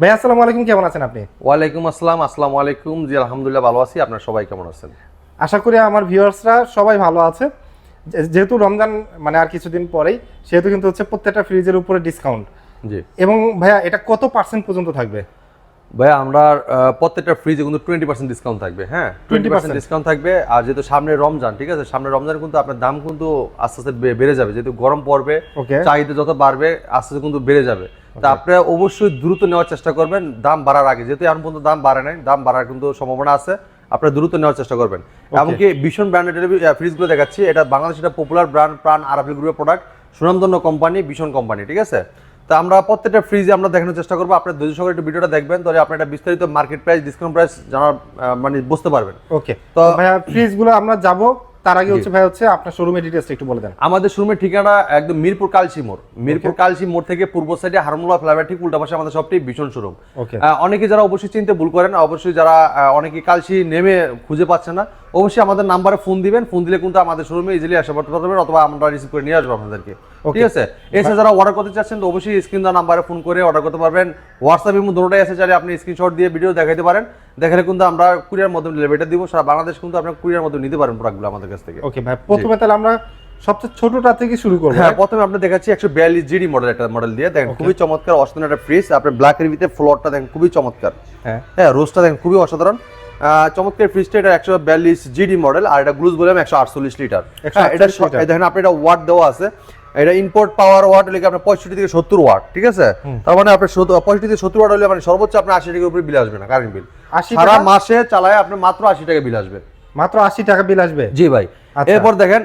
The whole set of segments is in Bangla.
ভাই আসসালামু আলাইকুম, কেমন আছেন আপনি? ওয়ালাইকুম আসসালাম। আসসালামু আলাইকুম। জি আলহামদুলিল্লাহ ভালো আছি। আপনারা সবাই কেমন আছেন? আশা করি আমার ভিউয়ার্সরা সবাই ভালো আছে। যেহেতু রমজান মানে আর কিছুদিন পরেই, সেহেতু কিন্তু হচ্ছে প্রত্যেকটা ফ্রিজের উপরে ডিসকাউন্ট। জি এবং ভাইয়া এটা কত পার্সেন্ট পর্যন্ত থাকবে? ভাই আমরা প্রত্যেকটা ফ্রিজে কিন্তু 20% ডিসকাউন্ট থাকবে। হ্যাঁ 20% ডিসকাউন্ট থাকবে। আর যেহেতু সামনে রমজান, ঠিক আছে, সামনে রমজানে কিন্তু আপনার দাম কিন্তু আস্তে আস্তে বেড়ে যাবে, যেহেতু গরম পড়বে, চাহিদা যত বাড়বে আস্তে আস্তে কিন্তু বেড়ে যাবে। তা আপনারা অবশ্যই দ্রুত নেওয়ার চেষ্টা করবেন দাম বাড়ার আগে, যেহেতু এখন পর্যন্ত দাম বাড়ে নাই, দাম বাড়ার কিন্তু সম্ভাবনা আছে, আপনারা দ্রুত নেওয়ার চেষ্টা করবেন। এমনকি ভীষণ ব্র্যান্ডেড ফ্রিজগুলো দেখাচ্ছি, এটা বাংলাদেশের একটা পপুলার ব্র্যান্ড, প্রাণ আরাফেল গ্রুপের প্রোডাক্ট, সুনামধন্য কোম্পানি ভীষণ কোম্পানি, ঠিক আছে। তো আমরা প্রত্যেকটা ফ্রিজে আমরা দেখানোর চেষ্টা করবো, আপনার ধৈর্য সহকারে একটু ভিডিওটা দেখবেন, তাহলে আপনার একটা বিস্তারিত মার্কেট প্রাইস, ডিসকাউন্ট প্রাইস জানার মানে বুঝতে পারবেন। ওকে, তো ভাইয়া ফ্রিজগুলো আমরা যাব, তার আগে হচ্ছে ভাই হচ্ছে আপনার শোরুমের ডিটেইলসটা একটু বলে দেন। আমাদের শোরুমের ঠিকানা একদম মিরপুর কালসি মোড়, মিরপুর কালসি মোড় থেকে পূর্ব সাইডে হারমোলা ফ্লাইওভার ঠিক উল্টা পাশে আমাদের সবটি ভীষণ শোরুম। অনেকে যারা অবশ্যই চিনতে ভুল করেন, অবশ্যই যারা অনেকে কালসি নেমে খুঁজে পাচ্ছে না, অবশ্যই আমাদের নাম্বারে ফোন দিবেন, ফোন দিলে কিন্তু আমাদের শোরুমে ইজিলি আসা পড়তে পারবেন, অথবা আমরা রিসিভ করে নিয়ে আসবো আপনাদেরকে, ঠিক আছে। এসে যারা অর্ডার করতে চাচ্ছেন তো অবশ্যই স্ক্রিন দেওয়া নাম্বারে ফোন করে অর্ডার করতে পারবেন। হোয়াটসঅ্যাপে দুটোটাই আছে, চাইলে আপনি স্ক্রিনশট দিয়ে ভিডিও দেখাইতে পারেন, দেখালে কিন্তু আমরা কুরিয়ার মাধ্যমে ডেলিভারিটা দিব, সারা বাংলাদেশ কিন্তু আপনার কুরিয়ার মাধ্যমে নিতে পারেন প্রোডাক্টগুলো আমাদের কাছ থেকে। ওকে ভাই, প্রথমে তাহলে আমরা সবচেঁ ছোটটা থেকে শুরু করব। হ্যাঁ, প্রথমে আপনি দেখাচ্ছি 142 জিডি মডেল, একটা মডেল দিয়ে দেখেন, খুবই চমৎকার অসাধারণ একটা ফ্রিজ। আপনার ব্ল্যাক এর ভিতরে ফ্লোরটা দেখেন খুবই চমৎকার, হ্যাঁ রোজটা দেখেন খুবই অসাধারণ চমৎকার ফ্রিজটা। এটা 142 জিডি মডেল, আর এটা গ্লুজ বললাম 148 লিটার। হ্যাঁ, এটা দেখেন আপনি এটা ওয়াট দেওয়া আছে, এটা ইম্পোর্ট পাওয়ার ওয়াট হলে আপনার 65 থেকে 70 ওয়াট, ঠিক আছে। তার মানে আপনার 65 থেকে 70 ওয়াট হলে মানে সর্বোচ্চ আপনার 80 টাকার উপরে বিল আসবে না, কারেন্ট বিল। সারা মাসে চালায় আপনার মাত্র 80 টাকা বিল আসবে, মাত্র 80 টাকা বিল আসবে। জি ভাই। এরপর দেখেন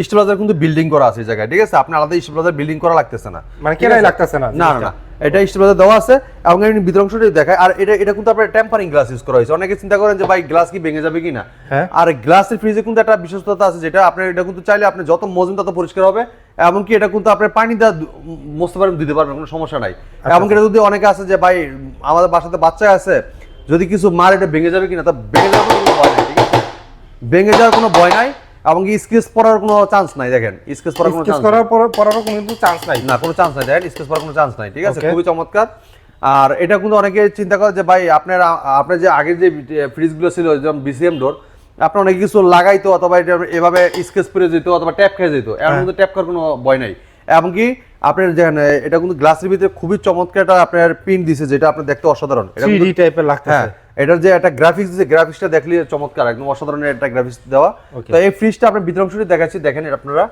স্টেবিলাইজার কিন্তু বিল্ডিং করা আছে এই জায়গায়, ঠিক আছে, আপনি আলাদা স্টেবিলাইজার বিল্ডিং করা লাগতেছে না, মানে কেনাই লাগতেছে না। না না, এটা স্টেবিলাইজার দেওয়া আছে এবং এর ভিতর অংশটা দেখায়। আর এটা কিন্তু আপনার টেম্পারিং গ্লাস ইউজ করা হয়েছে। অনেকে চিন্তা করেন যে ভাই গ্লাস কি ভেঙে যাবে কিনা, আর গ্লাসের ফ্রিজে কিন্তু একটা বিশেষত্ব আছে, যেটা আপনার এটা কিন্তু চাইলে আপনি যত মজুন তত পরিষ্কার হবে, এমনকি এটা কিন্তু আপনার পানি দিয়ে মুছতে পারবেন, দিতে পারবেন, কোনো সমস্যা নাই। এমনকি এটা যদি অনেকে আছে যে ভাই আমাদের বাসাতে বাচ্চা আছে, যদি কিছু মার এটা ভেঙে যাবে কিনা, তা ভেঙে যাওয়ার কোনো ভয় নাই, ঠিক আছে, ভেঙে যাওয়ার কোনো ভয় নাই, এবং স্কেচ পড়ার কোনো চান্স নাই। দেখেন স্কেচ পড়ার কোনো চান্স নাই, না কোনো চান্স নাই, দেখেন স্কেচ পড়ার কোনো চান্স নাই, ঠিক আছে, খুবই চমৎকার। আর এটা কিন্তু অনেকে চিন্তা করে যে ভাই আপনার যে আগের যে ফ্রিজগুলো ছিল যেমন বিসিএম ডোর, আপনার অনেক কিছু লাগাইতো, অথবা এটা এভাবে স্কেচ পড়ে যেত, অথবা ট্যাপ খেয়ে যেত, এর মধ্যে ট্যাপ করার কোনো ভয় নাই। এমনকি আপনার এটা কিন্তু গ্লাসের ভিতরে খুবই চমৎকার একটা আপনার পিন দিছে, যেটা আপনি দেখতে অসাধারণ, এটা 3D টাইপের লাগতেছে। হ্যাঁ, এটার যে একটা গ্রাফিক্স দিছে, গ্রাফিক্সটা দেখলে চমৎকার, একদম অসাধারণ একটা গ্রাফিক্স দেওয়া। তো এই ফ্রিজটা আপনার ভিতর অংশটি দেখাচ্ছি, দেখেন আপনারা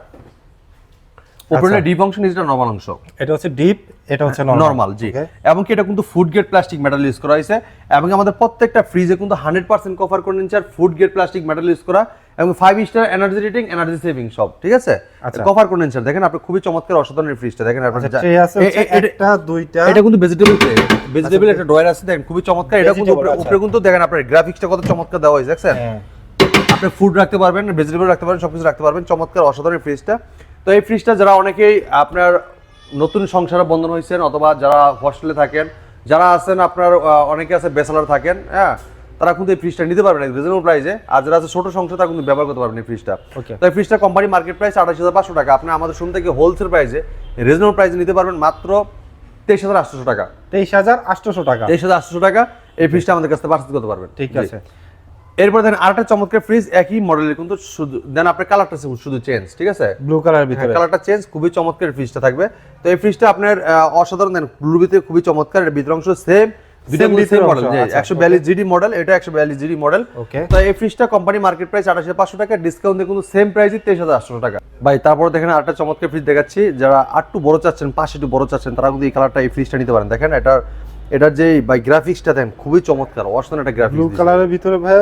উপরে ডিপ অংশ, নিচেটা নরমাল অংশ, এটা হচ্ছে ডিপ, এটা হচ্ছে নরমাল, জি। এবং কি এটা কিন্তু food grade plastic metal use করা হয়েছে, এবং আমাদের প্রত্যেকটা ফ্রিজে কিন্তু 100% cover condenser food grade plastic metal use করা, এবং 5 star energy rating, energy saving সব, ঠিক আছে। কভার কন্ডেন্সার দেখেন আপনি, খুবই চমৎকার অসাধারণ ফ্রিজটা দেখেন আপনারা। একটা দুইটা, এটা কিন্তু ভেজিটেবল একটা ড্রয়ার আছে, দেখেন খুবই চমৎকার। এটা কিন্তু উপরে কিন্তু দেখেন আপনার গ্রাফিক্সটা কত চমৎকার দেওয়া হয়েছে, দেখছেন। আপনি ফুড রাখতে পারবেন, ভেজিটেবল রাখতে পারবেন, সবকিছু রাখতে পারবেন, চমৎকার অসাধারণ ফ্রিজটা। তো এই ফ্রিজটা যারা অনেকেই আপনার নতুন সংসারে বন্ধন হয়েছেন, অথবা যারা হোস্টেলে থাকেন, যারা আছেন আপনার অনেকে আছে ব্যাচেলর থাকেন, হ্যাঁ, তারা কিন্তু এই ফ্রিজটা নিতে পারবেন রিজনেবল প্রাইসে। আর যারা আছে ছোট সংসার, তারা কিন্তু ব্যবহার করতে পারবেন এই ফ্রিজটা। তো এই ফ্রিজটা কোম্পানি মার্কেট প্রাইস 28,500 টাকা, আপনি আমাদের শোরুম থেকে হোলসেল প্রাইসে রিজনেবল প্রাইসে নিতে পারবেন মাত্র 23,800 টাকা। 23,800 টাকা, 23,800 টাকা এই ফ্রিজটা আমাদের কাছ থেকে পারচেজ করতে পারবেন, ঠিক আছে। এরপর দেখেন আরেকটা চমৎকার ফ্রিজ, একই মডেলের কিন্তু শুধু দেন আপনার কালারটা শুধু চেঞ্জ, ঠিক আছে, ব্লু কালারের ভিতরে কালারটা চেঞ্জ, খুবই চমৎকার ফ্রিজটা থাকবে। তো এই ফ্রিজটা আপনার অসাধারণ, দেন ব্লুর ভিতরে খুবই চমৎকার, এর ভিতর অংশ সেম, দুটো সেম মডেল, 142 জিডি মডেল, এটা 142 জিডি মডেল। তো এই ফ্রিজটা কোম্পানি মার্কেট প্রাইস 28,500 টাকা, ডিসকাউন্ট দিয়ে কিন্তু সেম প্রাইসে 23,800 টাকা। ভাই তারপর দেখেন আরেকটা চমৎকার ফ্রিজ দেখাচ্ছি, যারা একটু বড় চাচ্ছেন, পাশে একটু বড় চাচ্ছেন, তারা কিন্তু এই কালারটা এই ফ্রিজটা নিতে পারেন। দেখেন এটার যে ভাই গ্রাফিক্সটা দেন খুবই চমৎকার, অসাধারণ একটা গ্রাফিক্স, ব্লু কালারের ভিতরে ভাই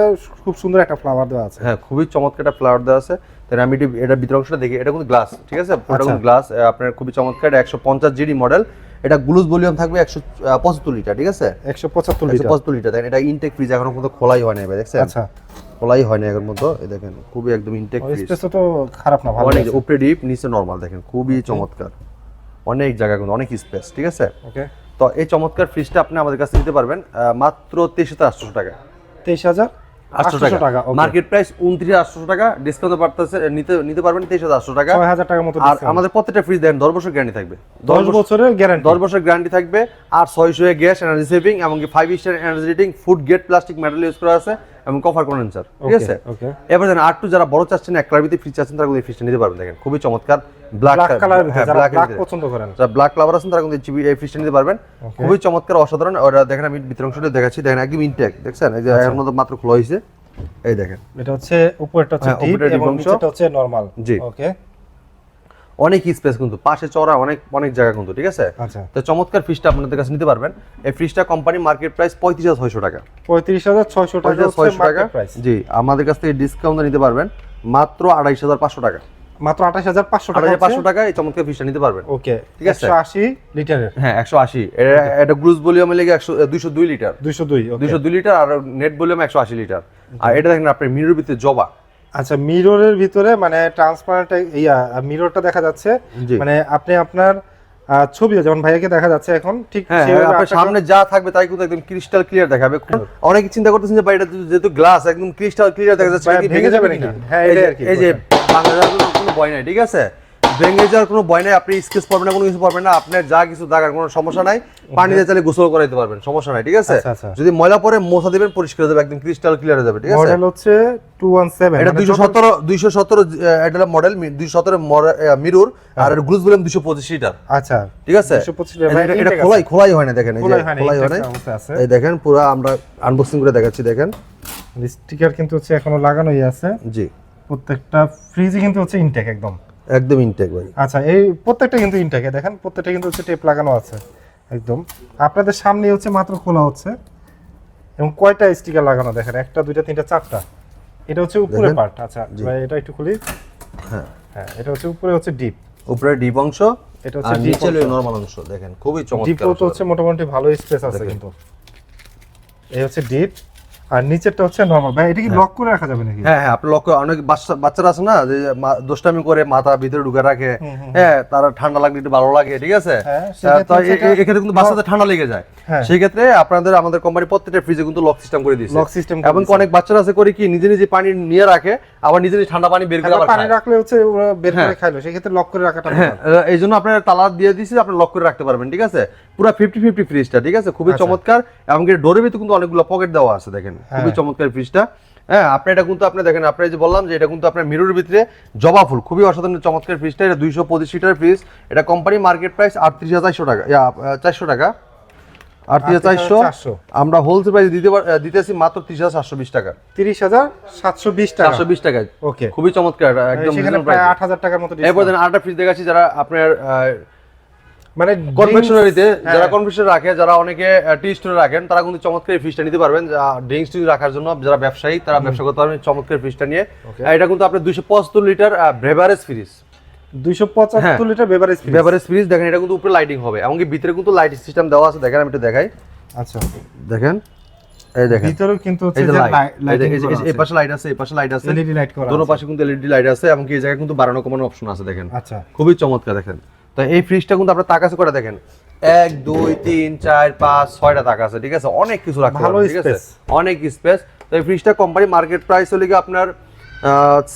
খুব সুন্দর একটা ফ্লাওয়ার দেওয়া আছে। হ্যাঁ, খুবই চমৎকার একটা ফ্লাওয়ার দেওয়া আছে। তাই আমি এটা ভিতর অংশটা দেখি, এটা কিন্তু গ্লাস, ঠিক আছে, এটা কিন্তু গ্লাস, আপনার খুবই চমৎকার। 150 জিডি মডেল, এটা গ্লুজ ভলিউম থাকবে 175 লিটার, ঠিক আছে, 175 লিটার। দেখেন এটা ইনটেক ফ্রিজ, এখনো পর্যন্ত খোলাই হয় না ভাই, দেখছেন, আচ্ছা খোলাই হয় না এর মধ্যে, এই দেখেন খুবই একদম ইনটেক ফ্রিজ, স্পেস তো খারাপ না, ভালো আছে, উপরে ডিপ নিচে নরমাল, দেখেন খুবই চমৎকার, অনেক জায়গা কিন্তু অনেক স্পেস, ঠিক আছে। ওকে, তো এই চমৎকার ফ্রিজটা আপনি আমাদের কাছে নিতে পারবেন মাত্র 23,800 টাকা। 800 টাকা, মার্কেট প্রাইস 29,800 টাকা, ডিসকাউন্ট পারতেছে নিতে পারবেন 23,800 টাকা, 6,000 টাকার মতো। আর আমাদের প্রত্যেকটা ফ্রিজ দেন 10 বছর গ্যারান্টি থাকবে, 10 বছরের গ্যারান্টি, 10 বছর গ্যারান্টি থাকবে। আর 600 এ গ্যাস এনার্জি সেভিং, এমনকি 5 star energy rating, food grade plastic metal use করা আছে এবং কভার কন্ডেন্সার, ঠিক আছে। এবার দেন আর টু যারা বড় চাচ্ছেন, এক কালার ভিতরে ফ্রিজ চাচ্ছেন, তারা কিন্তু এই ফ্রিজটা নিতে পারবেন। দেখেন খুবই চমৎকার ব্ল্যাক কালার, যারা ব্ল্যাক পছন্দ করেন, যারা ব্ল্যাক লাভার আছেন, তারা কিন্তু এই ফ্রিজটা নিতে পারবেন। খুবই চমৎকার, অসাধারণ। ওরা দেখেন আমি ভিতর অংশটা দেখাচ্ছি, দেখেন একদম ইনটেক, দেখছেন এই যে এর মধ্যে মাত্র খোলা হইছে, এই দেখেন এটা হচ্ছে উপরটা হচ্ছে ডিপ এবং নিচেটা হচ্ছে নরমাল। জি, ওকে। অনেক স্পেস কিন্তু, পাশে চড়া অনেক জায়গা কিন্তু, ঠিক আছে। আচ্ছা, তো চমৎকার ফ্রিজটা আপনাদের কাছে নিতে পারবেন। এই ফ্রিজটা কোম্পানি মার্কেট প্রাইস 35,600 টাকা, 35,600 টাকা হচ্ছে মার্কেট প্রাইস। জি, আমাদের কাছ থেকে ডিসকাউন্ট নিতে পারবেন মাত্র 28,500 টাকা, মাত্র 28,500 টাকা, 28,500 টাকা এই চমৎকার ফ্রিজটা নিতে পারবেন। ওকে, ঠিক আছে। 180 লিটারের, হ্যাঁ 180, এটা গ্রুজ ভলিউমে লেগে 202 লিটার, 202 লিটার, আর নেট ভলিউম 180 লিটার। আর এটা দেখেন আপনার মিরর ভিতরে জবা। আচ্ছা, মিররের ভিতরে মানে ট্রান্সপারেন্ট মিররটা দেখা যাচ্ছে, মানে আপনি আপনার ছবিও যেমন ভাইয়াকে দেখা যাচ্ছে এখন, ঠিক আপনার সামনে যা থাকবে তাই কিন্তু একদম ক্রিস্টাল ক্লিয়ার দেখাবে। অনেকে চিন্তা করতেছেন যে ভাই এটা যেহেতু গ্লাস একদম ক্রিস্টাল ক্লিয়ার দেখা যাচ্ছে, ভেঙে যাবে নাকি? হ্যাঁ, এই যে বাংলাদেশের কোনো ভয় নাই, ঠিক আছে, ভেঙে যাওয়ার কোনো ভয় নাই। আপনি স্কেচ পারবেন না, কোনো কিছু পারবেন না, আপনার যা কিছু দাগার কোনো সমস্যা নাই, পানি দিয়ে চাইলে গোসল করাইতে পারবেন, সমস্যা নাই, ঠিক আছে। যদি ময়লা পরে মোছা দিবেন, পরিষ্কার হয়ে যাবে, একদম ক্রিস্টাল ক্লিয়ার হয়ে যাবে, ঠিক আছে। মডেল হচ্ছে 217, এটা 217 এটা মডেল 217 মিরর, আর গ্লুজ ভলিউম 225 লিটার। আচ্ছা, ঠিক আছে, 225 লিটার। এটা খোলাই হয় না, দেখেন এই যে খোলাই হয় না, এই দেখেন পুরো আমরা আনবক্সিং করে দেখাচ্ছি, দেখেন স্টিকার কিন্তু হচ্ছে এখনো লাগানোই আছে। জি, প্রত্যেকটা ফ্রিজই কিন্তু হচ্ছে ইনটেক, একদম ইনটেক ভাই। আচ্ছা, এই প্রত্যেকটা কিন্তু ইনটেক, দেখেন প্রত্যেকটা কিন্তু হচ্ছে টেপ লাগানো আছে একদম আপনাদের সামনে, হচ্ছে মাত্র খোলা হচ্ছে। এবং কয়টা স্টিকার লাগানো দেখেন, 1 2 3 4 4টা। এটা হচ্ছে উপরের পার্ট। আচ্ছা ভাই, এটা একটু খুলি। হ্যাঁ, এটা হচ্ছে উপরে হচ্ছে ডিপ, উপরে ডিপ অংশ, এটা হচ্ছে নিচে নরমাল অংশ। দেখেন খুবই চমৎকার, ডিপ তো হচ্ছে মোটামুটি ভালো স্পেস আছে কিন্তু। এই হচ্ছে ডিপ, আর নিচেরটা হচ্ছে নরমাল। ভাই এটা কি লক করে রাখা যাবে নাকি? হ্যাঁ, আপনি লক, অনেক বাচ্চারা আছে না যে দুষ্টামি করে মাথা ভিতরে ঢুকে রাখে, হ্যাঁ, তার ঠান্ডা লাগলে একটু ভালো লাগে, ঠিক আছে। তো এখানে কিন্তু বাচ্চাদের ঠান্ডা লেগে যায়, সেই ক্ষেত্রে আমাদের কোম্পানি প্রত্যেকটা ফ্রিজে কিন্তু লক সিস্টেম করে দিয়েছে। লক সিস্টেম, এবং অনেক বাচ্চারা আছে করে কি নিজে পানি নিয়ে রাখে, আবার নিজে ঠান্ডা পানি বের করে আবার পানি রাখলে হচ্ছে ওরা বের করে খাইলো, সেই ক্ষেত্রে লক করে রাখাটা। হ্যাঁ, এইজন্য আপনারা তালা দিয়ে দিয়েছি, আপনি লক করে রাখতে পারবেন, ঠিক আছে। পুরো 50-50 ফ্রিজটা, ঠিক আছে, খুবই চমৎকার। এবং এর ডোরের ভিতরে কিন্তু অনেকগুলো পকেট দেওয়া আছে, দেখেন খুবই চমৎকার ফ্রিজটা। হ্যাঁ, আপনি এটা কিন্তু আপনি দেখেন, আপনি যে বললাম যে এটা কিন্তু আপনার মিররের ভিতরে জবা ফুল, খুবই অসাধারণ চমৎকার ফ্রিজটা। এটা 225 লিটার ফ্রিজ, এটা কোম্পানি মার্কেট প্রাইস 38,400 টাকা, 400 টাকা, 38,400। আমরা হোলসেল প্রাইস দিতেছি মাত্র 30,720 টাকা, 30,720 টাকা, 720 টাকায়। ওকে, খুবই চমৎকার, একদম সেখানে প্রায় 8,000 টাকার মতো। এরপর দেন আরেকটা ফ্রিজ দেখাচ্ছি, যারা আপনার মানে কনভেকশনারিতে যারা কনভেকশন রাখে, যারা অনেকে টি স্টোরে রাখেন, তারা কিন্তু চমৎকার এই ফ্রিজটা নিতে পারবেন। ড্রিঙ্কস রাখার জন্য যারা ব্যবসায়ী, তারা ব্যবসা করতে পারবেন চমৎকার ফ্রিজটা নিয়ে। এটা কিন্তু আপনার 275 litre beverage fridge, 275 litre beverage fridge. দেখেন এটা কিন্তু উপরে লাইটিং হবে, এমনকি ভিতরে কিন্তু লাইট সিস্টেম দেওয়া আছে, দেখেন আমি একটু দেখাই। আচ্ছা, দেখেন এই দেখেন ভিতরেও কিন্তু হচ্ছে এই পাশে লাইট আছে, এই পাশে লাইট আছে, এলইডি লাইট করা আছে, দোনো পাশে কিন্তু এলইডি লাইট আছে, এমনকি এই জায়গায় কিন্তু বাড়ানো কমানো অপশন আছে, দেখেন। আচ্ছা, খুবই চমৎকার। দেখেন তো এই ফ্রিজটা কিন্তু আপনার তাক আছে করে, দেখেন 1 2 3 4 5 6টা তাক আছে, ঠিক আছে, অনেক কিছু রাখতে পারবেন, ঠিক আছে, অনেক স্পেস। তো এই ফ্রিজটা কোম্পানি মার্কেট প্রাইস হলো কি আপনার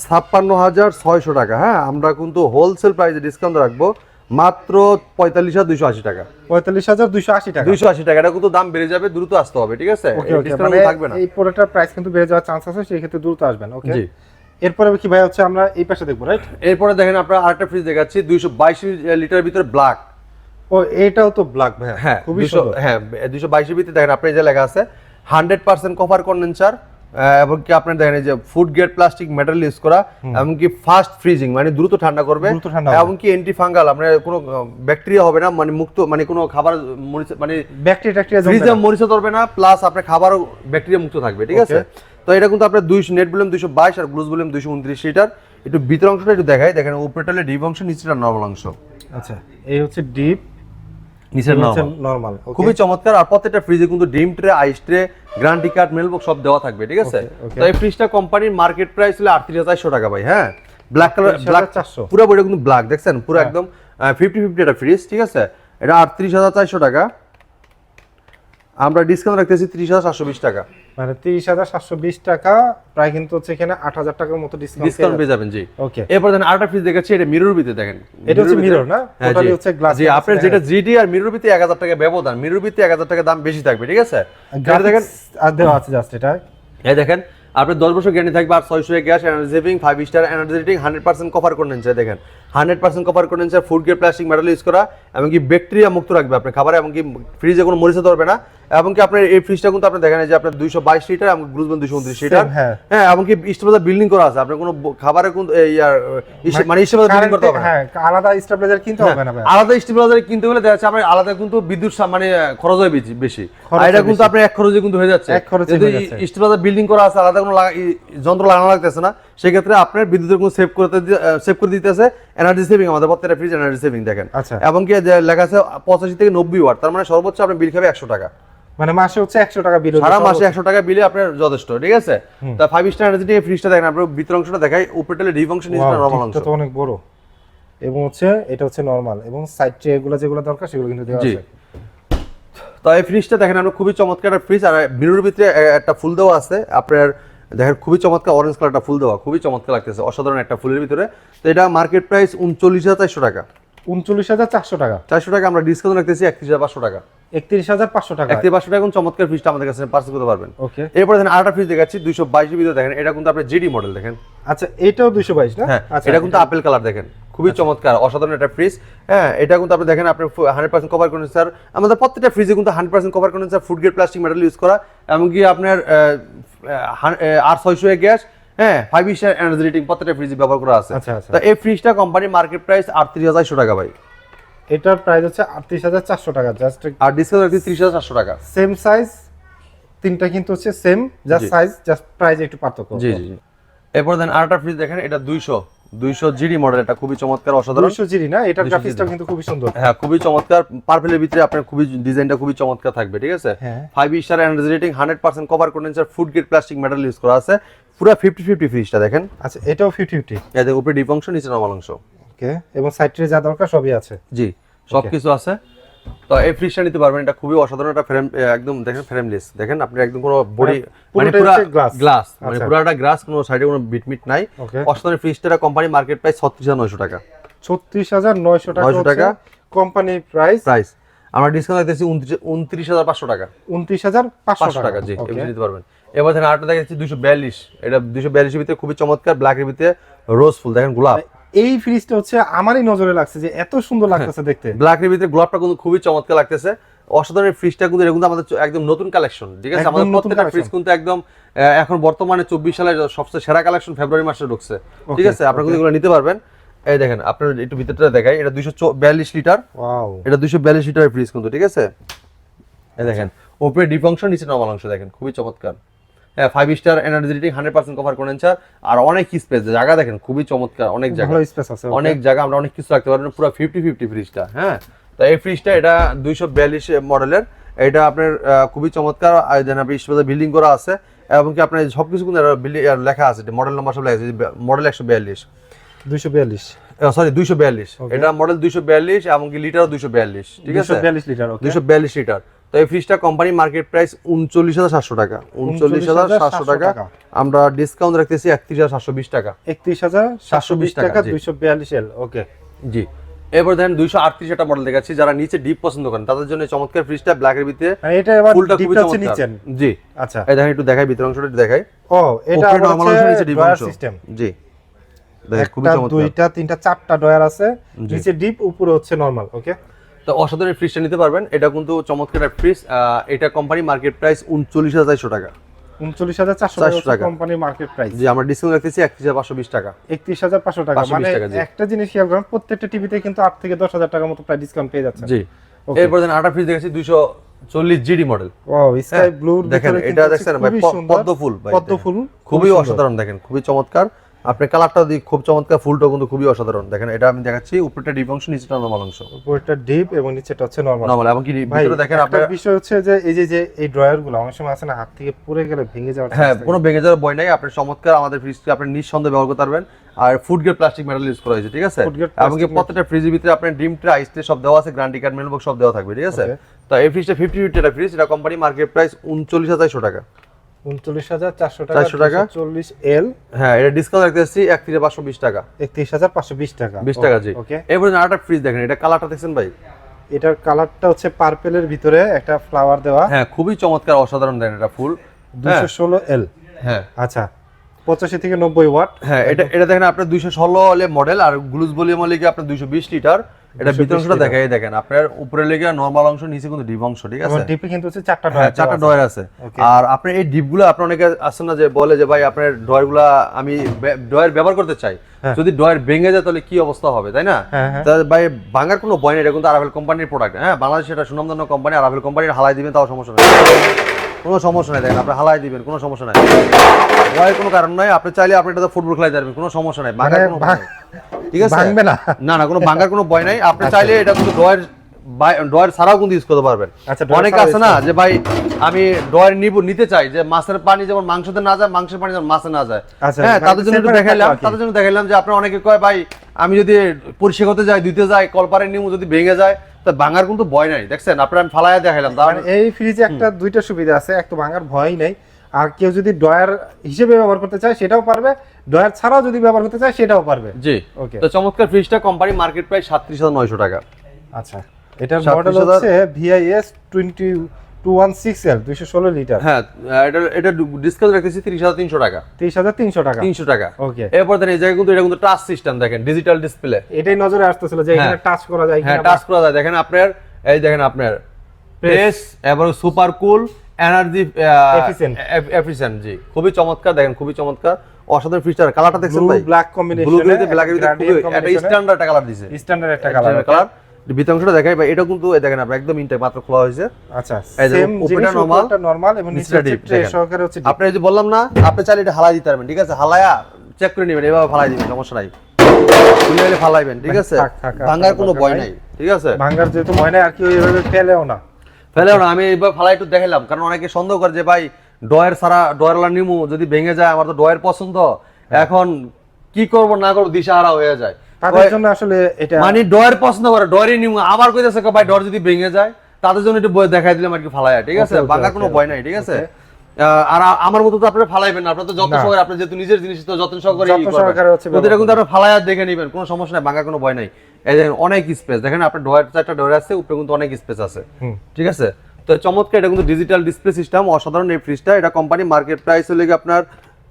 56,600 টাকা। হ্যাঁ, আমরা কিন্তু হোলসেল প্রাইসে ডিসকাউন্ট রাখবো মাত্র 45,280 টাকা, 45,280 টাকা, 280 টাকা। এটা কিন্তু দাম বেড়ে যাবে, দ্রুত আসতে হবে, ঠিক আছে, ডিসকাউন্ট থাকবে না। এই প্রোডাক্টের প্রাইস কিন্তু বেড়ে যাওয়ার চান্স আছে, সেই ক্ষেত্রে দ্রুত আসবেন। ওকে, জি। এরপরে কি ভাই হচ্ছে আমরা এই পাশে দেখবো, রাইট? এরপরে দেখেন আপনারা আরেকটা ফ্রিজ দেখাচ্ছি, 222 লিটারের ভিতরে ব্ল্যাক। ও, এটাও তো ব্ল্যাক ভাই? হ্যাঁ, খুবই সুন্দর। হ্যাঁ, 222 এর ভিতরে দেখেন আপনি এই যে লেখা আছে 100% কভার কন্ডেন্সার, এবং কি আপনার দেখেন এই যে food grade plastic metal use করা, এবং কি ফাস্ট ফ্রিজিং, মানে দ্রুত ঠান্ডা করবে, এবং কি অ্যান্টি ফাঙ্গাল, মানে কোনো ব্যাকটেরিয়া হবে না, মানে মুক্ত, মানে কোনো খাবার মানে ব্যাকটেরিয়া ফ্রিজে মরিচা ধরবে না, প্লাস আপনার খাবারও ব্যাকটেরিয়া মুক্ত থাকবে, ঠিক আছে। তো এটা কিন্তু আপনার 200 নেট ভলিউম 222 আর গ্লুজ ভলিউম 229 লিটার। একটু ভিতর অংশটা একটু দেখাই, দেখেন উপরেটা হলো ডিপ অংশ, নিচেটা নরমাল অংশ। আচ্ছা, এই হচ্ছে ডিপ, নিচের নরমাল। খুবই চমৎকার। আর প্রত্যেকটা ফ্রিজে কিন্তু ডিম tray, ice tray, guarantee card, mailbox সব দেওয়া থাকবে, ঠিক আছে। তো এই ফ্রিজটা কোম্পানির মার্কেট প্রাইস হলো 38,400 টাকা ভাই। হ্যাঁ, ব্ল্যাক কালার, ব্ল্যাক পুরো বডিটা কিন্তু ব্ল্যাক, দেখছেন পুরো একদম 50-50 এটা ফ্রিজ, ঠিক আছে। এটা 38,400 টাকা। আমরা ডিসকাউন্ট রাখতেছি 30,720 টাকা। মানে 30,720 টাকা, প্রায় কিন্তু হচ্ছে এখানে 8,000 টাকার মতো ডিসকাউন্ট পেয়ে যাবেন। জি ওকে। এরপর দেখেন আরেকটা ফ্রিজ দেখাচ্ছি, এটা মিরর ভিতরে দেখেন, এটা হচ্ছে মিরর না, টোটালি হচ্ছে গ্লাস। জি আপনার যেটা জিডি আর মিরর ভিতরে 1000 টাকা ব্যবধান, মিরর ভিতরে 1000 টাকা দাম বেশি থাকবে, ঠিক আছে? এটা দেখেন আর দেওয়া আছে জাস্ট এটা। এই দেখেন আপনার 10 বছর গ্যারান্টি থাকবে, আর 600 gas energy saving, 5 star energy rating, 100% cover condenser. দেখেন 100% cover condenser, food grade plastic metal use করা, এমনকি ব্যাকটেরিয়া মুক্ত রাখবে আপনার খাবারে, এমনকি ফ্রিজে কোনো মরিচা ধরবে না। এমনকি আপনার এই ফ্রিজটা কিন্তু আপনি দেখেন যে আপনার 222 লিটার এবং গ্লুজম্যান 229 লিটার। হ্যাঁ এমনকি স্টেবিলাইজার বিল্ডিং করা আছে, আপনার কোনো খাবারে কোনো মানে স্টেবিলাইজার বিল্ডিং করতে হবে না। হ্যাঁ আলাদা স্টেবিলাইজার কিনতে হবে না ভাই। আলাদা স্টেবিলাইজার কিনতে হলে দেখা যাচ্ছে আপনার আলাদা কিন্তু বিদ্যুৎ মানে খরচ হয় বেশি, আর এটা কিন্তু আপনার এক খরচে কিন্তু হয়ে যাচ্ছে। যদি স্টেবিলাইজার বিল্ডিং করা আছে, আলাদা কোনো যন্ত্র লাগানো লাগতেছে না, সেই ক্ষেত্রে আপনার বিদ্যুতের কোনো সেভ করে দিতেছে। এনার্জি সেভিং আমাদের প্রত্যেকটা ফ্রিজ এনার্জি সেভিং দেখেন। এবং কি লেখা আছে 85 থেকে 90 ওয়াট, তার মানে সর্বোচ্চ আপনার বিল খাবে 100 টাকা। মানে মাসে হচ্ছে 100 টাকা বিল, সারা মাসে 100 টাকা বিলে আপনার যথেষ্ট, ঠিক আছে? তা 5 স্টার এনার্জি এই ফ্রিজটা দেখেন, আপনার ভিতর অংশটা দেখাই, উপরেটা ডিপ অংশ, নিচেটা নরমাল অংশ। এটা তো অনেক বড়, এবং হচ্ছে এটা হচ্ছে নরমাল, এবং সাইড ট্রে এগুলো যেগুলো দরকার সেগুলো কিন্তু দেওয়া আছে। তো এই ফ্রিজটা দেখেন আমরা খুবই চমৎকার একটা ফ্রিজ, আর মিররের ভিতরে একটা ফুল দেওয়া আছে আপনার, দেখেন খুবই চমৎকার অরেঞ্জ কালারটা ফুল দেওয়া, খুবই চমৎকার লাগতেছে, অসাধারণ একটা ফুলের ভিতরে। তো এটা মার্কেট প্রাইস 39,400 টাকা। 39,400 টাকা, 400 টাকা আমরা ডিসকাউন্ট রাখতেছি 31,500 টাকা। 31,500 টাকা, 31,500 টাকা চমৎকার ফ্রিজটা আমাদের কাছে পারচেজ করতে পারবেন। ওকে। এরপর দেখেন আরেকটা ফ্রিজ দেখাচ্ছি 222 এর ভিতরে, দেখেন এটা কিন্তু আপনার জিডি মডেল দেখেন। আচ্ছা এটাও 222 না? আচ্ছা এটা কিন্তু আপেল কালার দেখেন, খুবই চমৎকার অসাধারণ একটা ফ্রিজ। হ্যাঁ এটা কিন্তু আপনি দেখেন আপনার 100% কভার কন্ডেন্সার, আমাদের প্রত্যেকটা ফ্রিজে কিন্তু 100% cover condenser, food grade plastic metal use করা, এমনকি আপনার আর 600 গ্যাস, হ্যাঁ 5 স্টার এনার্জি রেটিং প্রত্যেকটা ফ্রিজে ব্যবহার করা আছে। তো এই ফ্রিজটা কোম্পানি মার্কেট প্রাইস 38,400 টাকা ভাই। এটার প্রাইস হচ্ছে 38,400 টাকা জাস্ট, আর ডিসকাউন্ট রাখছি 30,400 টাকা। সেম সাইজ, তিনটা কিন্তু হচ্ছে same, just size, just price একটু পার্থক্য। জি জি। এরপর দেন আরেকটা ফ্রিজ দেখেন, এটা 200 জিডি মডেল, এটা খুবই চমৎকার অসাধারণ। 200 জিডি না, এটার গ্রাফিক্সটা কিন্তু খুবই সুন্দর। হ্যাঁ খুবই চমৎকার, পার্পলের ভিতরে আপনার খুবই ডিজাইনটা খুবই চমৎকার থাকবে, ঠিক আছে? 5 star energy rating, 100% cover condenser, food grade plastic metal use করা আছে, পুরো 50-50 ফ্রিজটা দেখেন। আচ্ছা এটাও 50-50, এই দেখো উপরে ডিপ অংশ, নিচে নরমাল অংশ। ওকে, এবং সাইড ট্রে যা দরকার সবই আছে। জি সবকিছু আছে। তো এই ফ্রিজটা নিতে পারবেন, এটা খুবই অসাধারণ একটা ফ্রেম, একদম দেখেন ফ্রেমলেস, দেখেন আপনি একদম কোনো বডি মানে পুরো গ্লাস, মানে পুরোটা গ্লাস, কোনো সাইডে কোনো বিটমিট নাই। অসাধারণ ফ্রিজটা কোম্পানি মার্কেট প্রাইস 36,900 টাকা। 36,900 টাকা কোম্পানি প্রাইস। আমরা ডিসকাউন্ট দিতেছি 29,500 টাকা। 29,500 টাকা, জি এমনি নিতে পারবেন। এবার দেখেন আরেকটা দেখাচ্ছি 242, এটা 242 এর ভিতরে খুবই চমৎকার, ব্ল্যাকের ভিতরে রোজ ফুল, দেখেন গোলাপ। এই ফ্রিজটা হচ্ছে আমারই নজরে লাগছে যে এত সুন্দর লাগতেছে দেখতে, ব্ল্যাকের ভিতরে গোলাপটা কিন্তু খুবই চমৎকার লাগতেছে, অসাধারণ ফ্রিজটা কিন্তু এটা কিন্তু আমাদের একদম নতুন কালেকশন, ঠিক আছে? আমাদের প্রত্যেকটা ফ্রিজ কিন্তু একদম এখন বর্তমানে 24 সালের সবচেয়ে সেরা কালেকশন ফেব্রুয়ারি মাসে ঢুকছে, ঠিক আছে? আপনারা কিন্তু এগুলো নিতে পারবেন। এই দেখেন আপনার একটু ভিতরটা দেখাই, এটা 242 লিটার। ওয়াও, এটা 242 লিটারের ফ্রিজ কিন্তু, ঠিক আছে? এই দেখেন উপরে ডিপ অংশ, নিচে নরমাল অংশ, দেখেন খুবই চমৎকার। হ্যাঁ 5 star energy rating, 100% cover condenser, আর অনেক স্পেস, জায়গা দেখেন খুবই চমৎকার, অনেক জায়গা, ভালো স্পেস আছে, অনেক জায়গা, আমরা অনেক কিছু রাখতে পারবেন, পুরো 50-50 ফ্রিজটা। হ্যাঁ তো এই ফ্রিজটা এটা 242 মডেলের, এটা আপনার খুবই চমৎকার, আর দেন আপনি স্পেশাল বিল্ডিং করা আছে, এবং কি আপনার সবকিছু কিন্তু লেখা আছে, মডেল নাম্বার সব লেখা আছে, মডেল 142, 242 সরি 242, এটা মডেল 242, এবং কি লিটারও 242, ঠিক আছে? 242 লিটার, 242 লিটার। তো এই ফ্রিজটা কোম্পানি মার্কেট প্রাইস 39,700 টাকা। 39,700 টাকা আমরা ডিসকাউন্ট রাখতেছি 31,720 টাকা। 31,720 টাকা 242 এল, ওকে জি। এরপর দেখেন 238 একটা মডেল দেখাচ্ছি, যারা নিচে ডিপ পছন্দ করেন তাদের জন্য চমৎকার ফ্রিজটা, ব্ল্যাকের ভিতরে এটা এবার ফুলটা খুবই ডিপটা হচ্ছে চমৎকার। নিচে। জি আচ্ছা এই দেখেন একটু দেখাই, ভিতর অংশটা একটু দেখাই। ও এটা নরমাল অংশ, নিচে ডিপ অংশ সিস্টেম। জি দেখেন খুবই চমৎকার, দুইটা তিনটা চারটা ডয়ার আছে, নিচে ডিপ, উপরে হচ্ছে নরমাল, ওকে। তো অসাধারণ ফ্রিজটা নিতে পারবেন, এটা কিন্তু চমৎকার একটা ফ্রিজ। এটা কোম্পানি মার্কেট প্রাইস 39,400 টাকা। 39,400 টাকা কোম্পানি মার্কেট প্রাইস। জি আমরা ডিসকাউন্ট রাখতেছি 31,520 টাকা। 31,500 টাকা, মানে একটা জিনিস খেয়াল করেন, প্রত্যেকটা টিভিতে কিন্তু 8 থেকে 10,000 টাকার মতো প্রায় ডিসকাউন্ট পেয়ে যাচ্ছে। জি এরপর দেন আটা ফ্রিজ দেখাচ্ছি 240 GD model. Wow, sky blue, দেখেন এটা দেখছেন ভাই, পদ্ম ফুল ভাই, পদ্ম ফুল খুবই অসাধারণ, দেখেন খুবই চমৎকার। আপনি কালারটা দিয়ে খুব চমৎকার, ফুলটা কিন্তু খুবই অসাধারণ। দেখেন এটা আমি দেখাচ্ছি, উপরটা ডিপ অংশ, নিচেটা নরমাল অংশ। উপরটা ডিপ এবং নিচেটা হচ্ছে নরমাল। এবং কি ভিতরে দেখেন আপনার বিষয় হচ্ছে যে এই যে এই ড্রয়ারগুলো অনেক সময় আছে না, হাত থেকে পড়ে গেলে ভেঙে যাওয়ার, হ্যাঁ কোনো ভেঙে যাওয়ার ভয় নাই। আপনি চমৎকার আমাদের ফ্রিজকে আপনি নিঃসন্দেহে ব্যবহার করতে পারবেন। আর food grade plastic metal use করা হয়েছে, ঠিক আছে? এবং কি প্রত্যেকটা ফ্রিজের ভিতরে আপনার ডিম ট্রে, আইস ট্রে সব দেওয়া আছে, গ্যারান্টি কার্ড, মেল বক্স সব দেওয়া থাকবে, ঠিক আছে? তো এই ফ্রিজটা 50-50 এটা ফ্রিজ, এটা কোম্পানি মার্কেট প্রাইস 39,400 টাকা। 39,400 টাকা, 400 টাকা 40L। হ্যাঁ, এটা ডিসকাউন্ট রাখতেছি 31,520 টাকা। 31,520 টাকা, 20 টাকা জি। ওকে। এরপর আরেকটা ফ্রিজ দেখেন, এটা কালারটা দেখছেন ভাই? এটার কালারটা হচ্ছে পার্পলের ভিতরে একটা ফ্লাওয়ার দেওয়া। হ্যাঁ, খুবই চমৎকার, অসাধারণ দেখেন, এটা ফুল 216L। হ্যাঁ আচ্ছা, 85 থেকে 90 ওয়াট। হ্যাঁ, এটা দেখেন আপনার 216 মডেল, আর গ্লুজ ভলিউম লিগে আপনার 220 লিটার। এটা ভিতর অংশটা দেখাই দেখেন, আপনার উপরে লেগে নরমাল অংশ, নিচে কিন্তু ডিপ অংশ, ঠিক আছে? ডিপে কিন্তু হচ্ছে 4টা ডয়ার, হ্যাঁ 4টা ডয়ার আছে। আর আপনার এই ডিপগুলো, আপনার অনেকে আছেন না যে বলে যে ভাই আপনার ডয়ারগুলো আমি ডয়ার ব্যবহার করতে চাই, যদি ডয়ার ভেঙে যায় তাহলে কি অবস্থা হবে, তাই না? তাহলে ভাই ভাঙার কোনো ভয় নেই, এটা কিন্তু আরাভেল কোম্পানির প্রোডাক্ট। হ্যাঁ, বাংলাদেশে এটা সুনামধন্য কোম্পানি, আরাভেল কোম্পানির হালাই দিবেন তাও সমস্যা নেই, কোনো সমস্যা নাই। দেখেন আপনি হালাই দিবেন, কোনো সমস্যা নাই, ভয়ের কোনো কারণ নাই। আপনি চাইলে আপনি এটা ফুটবল খেলাতে পারবেন, কোনো সমস্যা নাই, ভাঙার কোনো ভয় নেই, ঠিক আছে? ভাঙবে না, না না, কোনো ভাঙার কোনো ভয় নাই। আপনি চাইলে এটা কিন্তু ডয়ার ছাড়াও কিন্তু ইউজ করতে পারবেন। অনেকে আছে না যে ভাই আমি ডয়ার নিতে চাই, যে মাছের পানি যেমন মাংসতে না যায়, মাংসের পানি যেমন মাছে না যায়। হ্যাঁ, তাদের জন্য দেখাইলাম যে আপনার অনেকে কয় ভাই আমি যদি পরিষ্কার করতে যাই, ধুইতে যাই, কলপারে নিমু, যদি ভেঙে যায় তো ভাঙার কিন্তু ভয় নাই। দেখছেন আপনার আমি ফালাইয়া দেখাইলাম। এই ফ্রিজে একটা দুইটা সুবিধা আছে, এক তো ভাঙার ভয়ই নেই, আর কেউ যদি ডয়ার হিসেবে ব্যবহার করতে চায় সেটাও পারবে, ডয়ার ছাড়াও যদি ব্যবহার করতে চায় সেটাও পারবে। জি, ওকে। তো চমৎকার ফ্রিজটা কোম্পানি মার্কেট প্রাইস 37,900 টাকা। আচ্ছা, এটার মডেল হচ্ছে VIS 216L, 216 লিটার। হ্যাঁ, এটা ডিসকাউন্ট রাখতেছি 30,300 টাকা। 30,300 টাকা, 300 টাকা, ওকে। এরপর দেখেন এই জায়গায় কিন্তু এটা কিন্তু টাচ সিস্টেম, দেখেন ডিজিটাল ডিসপ্লে, এটাই নজরে আসতেছিল যে এখানে টাচ করা যায়। হ্যাঁ, টাচ করা যায়। দেখেন আপনার এই দেখেন আপনার প্রেস এবং সুপার কুল এনার্জি এফিশিয়েন্ট, জি, খুবই চমৎকার, দেখেন খুবই চমৎকার, অসাধারণ ফ্রিজটার কালারটা দেখছেন ভাই? ব্ল্যাক কম্বিনেশন, ব্লু গ্রে ব্ল্যাকের ভিতরে খুবই একটা স্ট্যান্ডার্ড একটা কালার দিয়েছে, স্ট্যান্ডার্ড একটা কালার। ভিতর অংশটা দেখাই ভাই, এটা কিন্তু দেখেন আপনি একদম ইনটেক মাত্র খোলা হয়েছে। আচ্ছা, সেম জিনিস, উপরটা নরমাল এবং নিচেটা ডিপ। সহকারে হচ্ছে আপনি যে বললাম না, আপনি চাইলে এটা হালাই দিতে পারবেন, ঠিক আছে? হালায়া চেক করে নেবেন, এভাবে ফালাই দিবেন, সমস্যা নাই, খুলে ফালাইবেন, ঠিক আছে? ভাঙার কোনো ভয় নাই, ঠিক আছে? ভাঙার যেহেতু ভয় নাই, আর কি ওইভাবে ফেলেও না। আমি এইভাবে ফালাই একটু দেখাইলাম, কারণ অনেকে সন্দেহ করে যে ভাই ডয়ার ছাড়া ডয়ারওয়ালা নিমু, যদি ভেঙে যায়, আমার তো ডয়ার পছন্দ, এখন কি করব না করব দিশাহারা হয়ে যায়। তাদের জন্য আসলে এটা মানে ডয়ার পছন্দ করে, ডয়ারই নিমু, আবার কইতেছে ভাই ডয়ার যদি ভেঙে যায়, তাদের জন্য একটু দেখাই দিলাম আর কি ফালায়া, ঠিক আছে? ভাঙার কোনো ভয় নাই, ঠিক আছে? আর আমার মতো তো আপনারা ফালাইবেন না, আপনারা তো যত্ন সহকারে, আপনি যেহেতু নিজের জিনিস তো যত্ন সহকারে এটা কিন্তু আপনারা ফালায়া দেখে নেবেন, কোনো সমস্যা নাই, ভাঙার কোনো ভয় নাই। এই দেখেন অনেক স্পেস, দেখেন আপনার ডয়ার 4টা ডয়ার আছে, উপরে কিন্তু অনেক স্পেস আছে, ঠিক আছে? তো চমৎকার, এটা কিন্তু ডিজিটাল ডিসপ্লে সিস্টেম, অসাধারণ এই ফ্রিজটা। এটা কোম্পানি মার্কেট প্রাইস হলে আপনার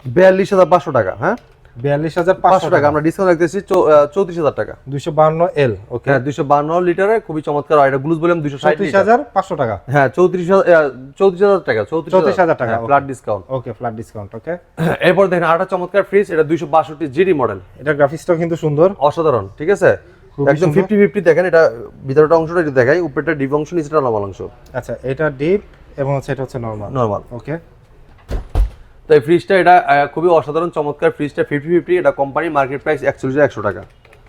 42,500 টাকা। হ্যাঁ, 42,500 টাকা, আমরা ডিসকাউন্ট রাখতেছি 34,000 টাকা। 252L, ওকে। হ্যাঁ, 252 লিটারে খুবই চমৎকার। আর এটা গ্লুজ ভলিউম 260 লিটার, 34,500 টাকা। হ্যাঁ, 34,000 টাকা, 34,000 টাকা, ফ্ল্যাট ডিসকাউন্ট, ওকে, ফ্ল্যাট ডিসকাউন্ট, ওকে। এরপর দেখেন আরেকটা চমৎকার ফ্রিজ, এটা 262 জিডি মডেল। এটা গ্রাফিক্সটাও কিন্তু সুন্দর, অসাধারণ, ঠিক আছে? একদম 50-50 দেখেন, এটা ভিতরটা অংশটা একটু দেখাই, উপরেটা ডিপ অংশ, নিচেটা নরমাল অংশ। আচ্ছা, এটা ডিপ এবং এটা হচ্ছে নরমাল, ওকে। তো এই ফ্রিজটা এটা খুবই অসাধারণ চমৎকার ফ্রিজটা 50-50, এটা কোম্পানি মার্কেট প্রাইস 41,100 টাকা।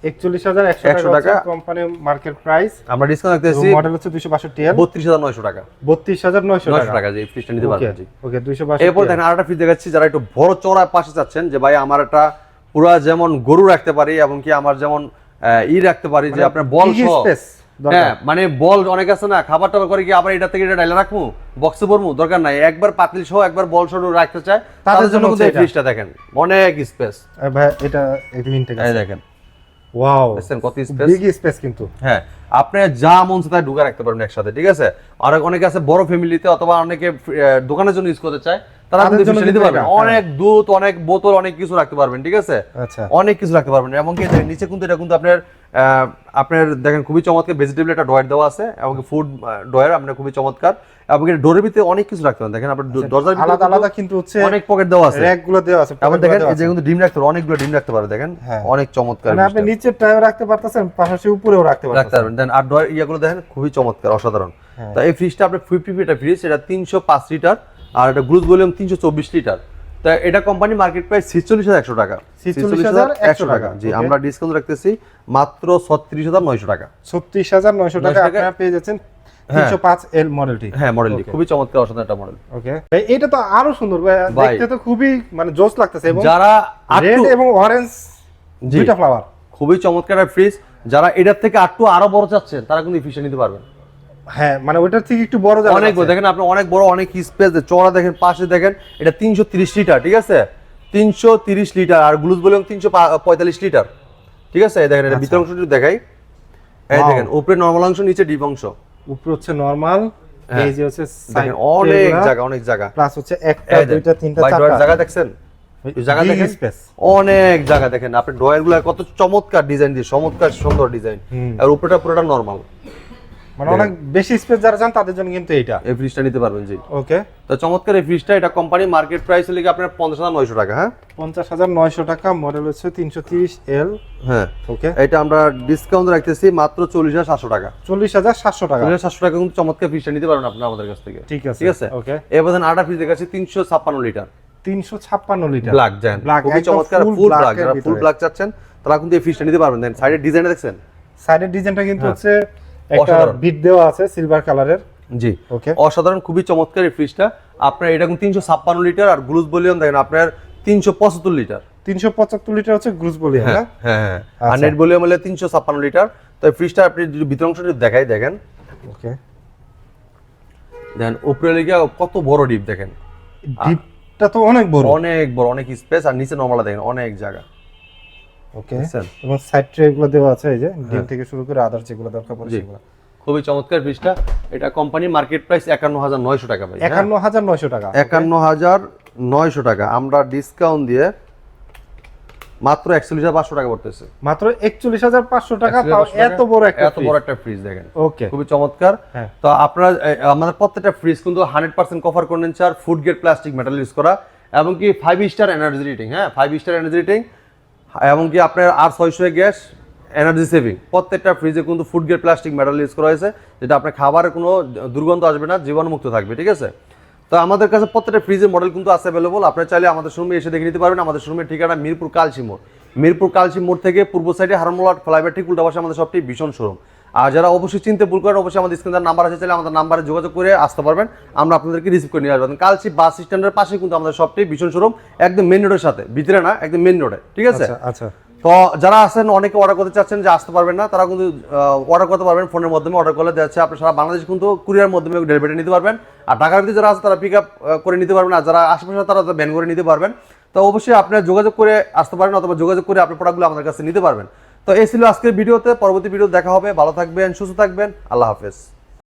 41,100 টাকা কোম্পানি মার্কেট প্রাইস, আমরা ডিসকাউন্ট রাখতেছি, মডেল হচ্ছে 262L, 32,900 টাকা। 32,900 টাকা যে ফ্রিজটা নিতে পারবেন, জি, ওকে। 262। এরপর দেখেন আরেকটা ফ্রিজ দেখাচ্ছি, যারা একটু বড় চওড়া পাশে চাচ্ছেন, যে ভাই আমার একটা পুরো যেমন গরু রাখতে পারি, এবং কি আমার যেমন রাখতে পারি, যে আপনার বল স্পেস, হ্যাঁ, মানে বল অনেক আছে না, খাবার টাবার করে কি আবার এটা থেকে এটা ডাইলে রাখবো, বক্সে ভরবো, দরকার নাই, একবার পাতিল সহ একবার বল সহ রাখতে চায়, তাদের জন্য কিন্তু এই ফ্রিজটা দেখেন অনেক স্পেস। ভাই এটা একটু ইনটেক আছে, দেখেন, ওয়াও, দেখেন কত স্পেস, বিগ স্পেস কিন্তু। হ্যাঁ, আপনি যা মন চায় তাই ঢুকা রাখতে পারবেন একসাথে, ঠিক আছে? আর অনেকে আছে বড় ফ্যামিলিতে, অথবা অনেকে দোকানের জন্য ইউজ করতে চায়, তারা কিন্তু নিতে পারবেন, অনেক দুধ, অনেক বোতল, অনেক কিছু রাখতে পারবেন, ঠিক আছে? আচ্ছা, অনেক কিছু রাখতে পারবেন। এবং কি নিচে কিন্তু এটা কিন্তু আপনার দেখেন খুবই চমৎকার ভেজিটেবল একটা ডয়ার দেওয়া আছে, এবং ফুড ডয়ার আপনার খুবই চমৎকার, এবং এর ডোরের ভিতরে অনেক কিছু রাখতে পারেন। দেখেন আপনার দরজার ভিতরে আলাদা আলাদা কিন্তু হচ্ছে অনেক পকেট দেওয়া আছে, র‍্যাকগুলো দেওয়া আছে, এবং দেখেন এই যে কিন্তু ডিম রাখতে পারেন, অনেকগুলো ডিম রাখতে পারেন, দেখেন অনেক চমৎকার। মানে আপনি নিচের টায়ও রাখতে পারতেছেন, পাশাপাশি উপরেও রাখতে পারবেন। দেন আর ডয়ার ইয়াগুলো দেখেন খুবই চমৎকার, অসাধারণ। তো এই ফ্রিজটা আপনার 50 ফিট ফ্রিজ, এটা 305 লিটার, আর এটা গ্লুজ ভলিউম 324 লিটার। তা এটা কোম্পানি মার্কেট প্রাইস 46,100 টাকা। 46,100 টাকা, জি, আমরা ডিসকাউন্ট রাখতেছি মাত্র 36,900 টাকা। 36,900 টাকা আপনারা পেয়ে যাচ্ছেন 305L মডেলটি। হ্যাঁ, মডেলটি খুবই চমৎকার, অসাধারণ একটা মডেল, ওকে। এটা তো আরো সুন্দর, দেখতে তো খুবই মানে জোস লাগতেছে, এবং যারা রেড এবং অরেঞ্জ দুইটা ফ্লাওয়ার, খুবই চমৎকার একটা ফ্রিজ। যারা এটার থেকে আরো বড় চাচ্ছেন, তারা কিন্তু এই ফ্রিজটা নিতে পারবেন। হ্যাঁ মানে ওইটার থেকে একটু বড় জায়গা অনেক বড় দেখেন আপনি, অনেক বড়, অনেক স্পেস, চওড়া দেখেন, পাশে দেখেন এটা 330 লিটার, ঠিক আছে 330 লিটার, আর গ্লুজ ভলিউম 345 লিটার, ঠিক আছে। এই দেখেন এটা ভিতর অংশটি দেখাই, এই দেখেন উপরে নরমাল অংশ, নিচে ডিপ অংশ, উপরে হচ্ছে নরমাল, এই যে হচ্ছে সাইড অনেক জায়গা, অনেক জায়গা, প্লাস হচ্ছে একটা দুইটা তিনটা চারটা জায়গা দেখছেন, জায়গা দেখেন অনেক জায়গা দেখেন। আপনি ড্রয়ার গুলো কত চমৎকার ডিজাইন দিয়ে, চমৎকার সুন্দর ডিজাইন, আর উপরেটা পুরোটা নরমাল, মানে অনেক বেশি স্পেস যারা চান তাদের জন্য কিন্তু এইটা এই ফ্রিজটা নিতে পারবেন। জি ওকে, তো চমৎকার এই ফ্রিজটা, এটা কোম্পানি মার্কেট প্রাইস হলে আপনার 50,900 টাকা। হ্যাঁ 50,900 টাকা, মডেল হচ্ছে 330L। হ্যাঁ ওকে, এটা আমরা ডিসকাউন্ট রাখতেছি মাত্র 40,700 টাকা। 40,700 টাকা, 40,700 টাকা কিন্তু চমৎকার ফ্রিজটা নিতে পারবেন আপনি আমাদের কাছ থেকে। ঠিক আছে, ঠিক আছে। ওকে, এবার আটা ফ্রিজ দেখাচ্ছি 356 লিটার, 356 লিটার ব্ল্যাক জায়ান্ট, খুবই চমৎকার ফুল ব্ল্যাক। যারা ফুল ব্ল্যাক চাচ্ছেন তারা কিন্তু এই ফ্রিজটা নিতে পারবেন। দেন সাইডের ডিজাইনটা দেখছেন, সাইডের ডিজাইনটা কিন্তু হচ্ছে একটা বিট দেওয়া আছে সিলভার কালারের। জি ওকে, অসাধারণ, খুবই চমৎকার এই ফ্রিজটা। আপনার এটা 356 লিটার, আর গ্লুজ ভলিউম দেখেন আপনার 375 লিটার। 375 লিটার হচ্ছে গ্লুজ ভলিউম। হ্যাঁ হ্যাঁ, আর নেট ভলিউম হলে 356 লিটার। তো এই ফ্রিজটা আপনি যদি ভিতর অংশটা দেখাই দেখেন, ওকে দেন উপরে লেগে কত বড় ডিপ দেখেন, ডিপটা তো অনেক বড়, অনেক বড়, অনেক স্পেস, আর নিচে নরমাল দেখেন অনেক জায়গা। ওকে, এবং সাইড ট্রেগুলো দেওয়া আছে, এই যে ডিম থেকে শুরু করে আদার যেগুলো দরকার পড়ে সেগুলো। খুবই চমৎকার ফ্রিজটা। এটা কোম্পানি মার্কেট প্রাইস 51,900 টাকা ভাই। 51,900 টাকা, 51,900 টাকা। আমরা ডিসকাউন্ট দিয়ে মাত্র 41,500 টাকা পড়তেছে, মাত্র 41,500 টাকা। তাও এত বড় একটা ফ্রিজ দেখেন, ওকে খুবই চমৎকার। তো আপনারা আমাদের প্রত্যেকটা ফ্রিজ কিন্তু 100% cover condenser, food grade plastic metal use করা, এবং কি 5 স্টার এনার্জি রেটিং। হ্যাঁ 5 স্টার এনার্জি রেটিং, এবং কি আপনার R600 গ্যাস, এনার্জি সেভিং। প্রত্যেকটা ফ্রিজে কিন্তু food grade plastic metal use করা হয়েছে, যেটা আপনার খাবারের কোনো দুর্গন্ধ আসবে না, জীবাণুমুক্ত থাকবে। ঠিক আছে। তো আমাদের কাছে প্রত্যেকটা ফ্রিজের মডেল কিন্তু আছে অ্যাভেলেবল। আপনারা চাইলে আমাদের শোরুমে এসে দেখে নিতে পারবেন। আমাদের শোরুমের ঠিকানা মিরপুর কালসি মোড়। মিরপুর কালসি মোড় থেকে পূর্ব সাইডে হারমোলাট ফ্লাইওভার ঠিক উল্টা পাশে আমাদের সবটি ভীষণ শোরুম। আর যারা অবশ্যই চিনতে ভুল করেন, অবশ্যই আমাদের স্ক্রিনে নাম্বার আছে, চাইলে আমাদের নাম্বারে যোগাযোগ করে আসতে পারবেন, আমরা আপনাদেরকে রিসিভ করে নিয়ে আসবেন। কালসি বাস স্ট্যান্ডের পাশে কিন্তু আমাদের সবটি ভীষণ শোরুম, একদম মেন রোডের সাথে, ভিতরে না, একদম মেন রোডে। ঠিক আছে। আচ্ছা, তো যারা আছেন অনেকে অর্ডার করতে চাচ্ছেন যে আসতে পারবেন না, তারা কিন্তু অর্ডার করতে পারবেন ফোনের মাধ্যমে। অর্ডার করলে যাচ্ছে আপনি সারা বাংলাদেশ কিন্তু কুরিয়ার মাধ্যমে ডেলিভারি নিতে পারবেন। আর ঢাকার ভিতরে যারা আছে তারা পিক আপ করে নিতে পারবেন, আর যারা আশেপাশে তারা ভ্যান করে নিতে পারবেন। তো অবশ্যই আপনারা যোগাযোগ করে আসতে পারেন, অথবা যোগাযোগ করে আপনার প্রোডাক্টগুলো আমাদের কাছে নিতে পারবেন। তো এই ছিল আজকের ভিডিওতে। পরবর্তী ভিডিও দেখা হবে। ভালো থাকবেন, সুস্থ থাকবেন, আল্লাহ হাফেজ।